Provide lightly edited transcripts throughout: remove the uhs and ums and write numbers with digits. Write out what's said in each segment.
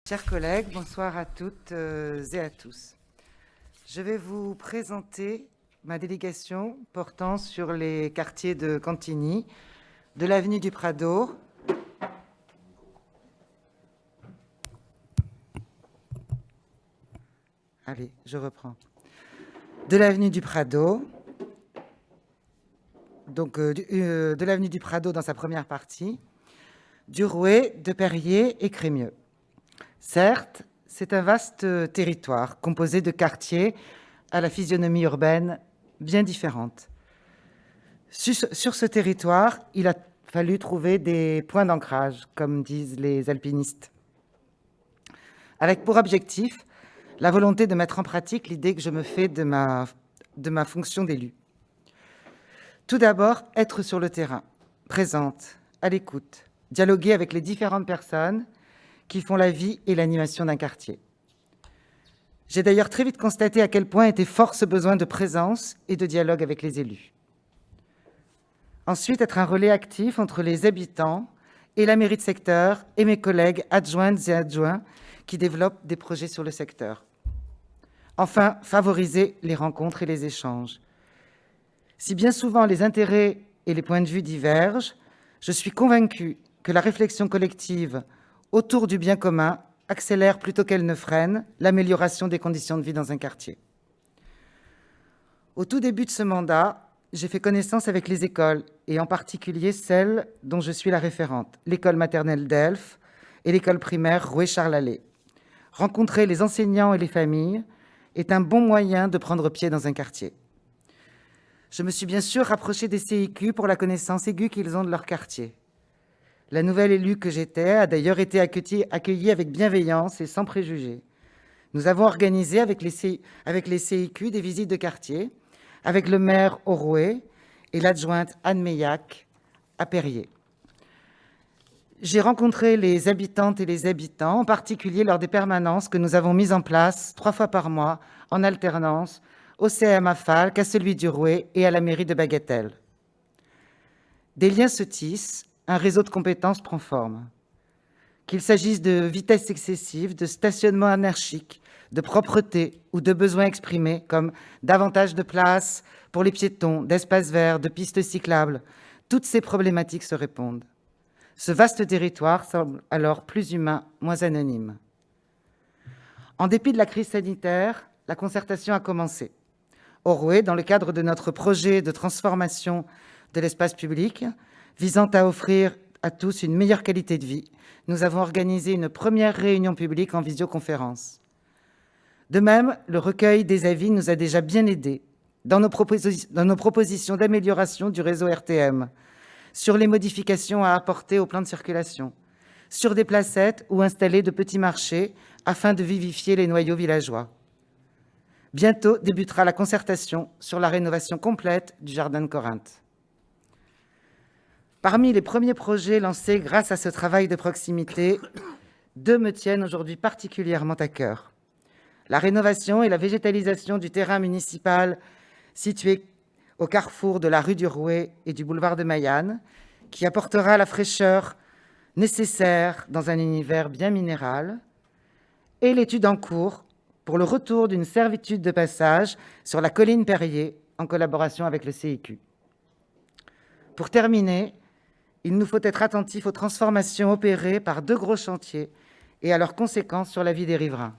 Chers collègues, bonsoir à toutes et à tous. Je vais vous présenter ma délégation portant sur les quartiers de Cantigny, de l'avenue du Prado, de l'avenue du Prado, de l'avenue du Prado dans sa première partie, du Rouet, de Perrier et Crémieux. Certes, c'est un vaste territoire composé de quartiers à la physionomie urbaine bien différente. Sur ce territoire, il a fallu trouver des points d'ancrage, comme disent les alpinistes, avec pour objectif la volonté de mettre en pratique l'idée que je me fais de ma fonction d'élu. Tout d'abord, être sur le terrain, présente, à l'écoute, dialoguer avec les différentes personnes qui font la vie et l'animation d'un quartier. J'ai d'ailleurs très vite constaté à quel point était fort ce besoin de présence et de dialogue avec les élus. Ensuite, être un relais actif entre les habitants et la mairie de secteur et mes collègues adjointes et adjoints qui développent des projets sur le secteur. Enfin, favoriser les rencontres et les échanges. Si bien souvent les intérêts et les points de vue divergent, je suis convaincue que la réflexion collective autour du bien commun accélère plutôt qu'elle ne freine l'amélioration des conditions de vie dans un quartier. Au tout début de ce mandat, j'ai fait connaissance avec les écoles, et en particulier celle dont je suis la référente, l'école maternelle d'Elf et l'école primaire Rouet-Charles-Allais. Rencontrer les enseignants et les familles est un bon moyen de prendre pied dans un quartier. Je me suis bien sûr rapprochée des CIQ pour la connaissance aiguë qu'ils ont de leur quartier. La nouvelle élue que j'étais a d'ailleurs été accueillie avec bienveillance et sans préjugés. Nous avons organisé avec les CIQ des visites de quartier, avec le maire au Rouet et l'adjointe Anne Meillac à Perrier. J'ai rencontré les habitantes et les habitants, en particulier lors des permanences que nous avons mises en place 3 fois par mois, en alternance, au CMA Falck, à celui du Rouet et à la mairie de Bagatelle. Des liens se tissent, un réseau de compétences prend forme. Qu'il s'agisse de vitesse excessive, de stationnement anarchique, de propreté ou de besoins exprimés comme davantage de place pour les piétons, d'espaces verts, de pistes cyclables, toutes ces problématiques se répondent. Ce vaste territoire semble alors plus humain, moins anonyme. En dépit de la crise sanitaire, la concertation a commencé. Au Rouet, dans le cadre de notre projet de transformation de l'espace public, visant à offrir à tous une meilleure qualité de vie, nous avons organisé une première réunion publique en visioconférence. De même, le recueil des avis nous a déjà bien aidés dans nos propositions d'amélioration du réseau RTM, sur les modifications à apporter au plan de circulation, sur des placettes ou installer de petits marchés afin de vivifier les noyaux villageois. Bientôt débutera la concertation sur la rénovation complète du jardin de Corinthe. Parmi les premiers projets lancés grâce à ce travail de proximité, 2 me tiennent aujourd'hui particulièrement à cœur. La rénovation et la végétalisation du terrain municipal situé au carrefour de la rue du Rouet et du boulevard de Maillanne, qui apportera la fraîcheur nécessaire dans un univers bien minéral, et l'étude en cours pour le retour d'une servitude de passage sur la colline Perrier en collaboration avec le CIQ. Pour terminer, il nous faut être attentifs aux transformations opérées par 2 gros chantiers et à leurs conséquences sur la vie des riverains.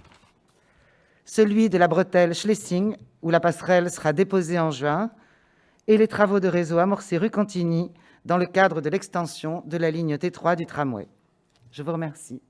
Celui de la bretelle Schlesing, où la passerelle sera déposée en juin, et les travaux de réseau amorcés rue Cantigny dans le cadre de l'extension de la ligne T3 du tramway. Je vous remercie.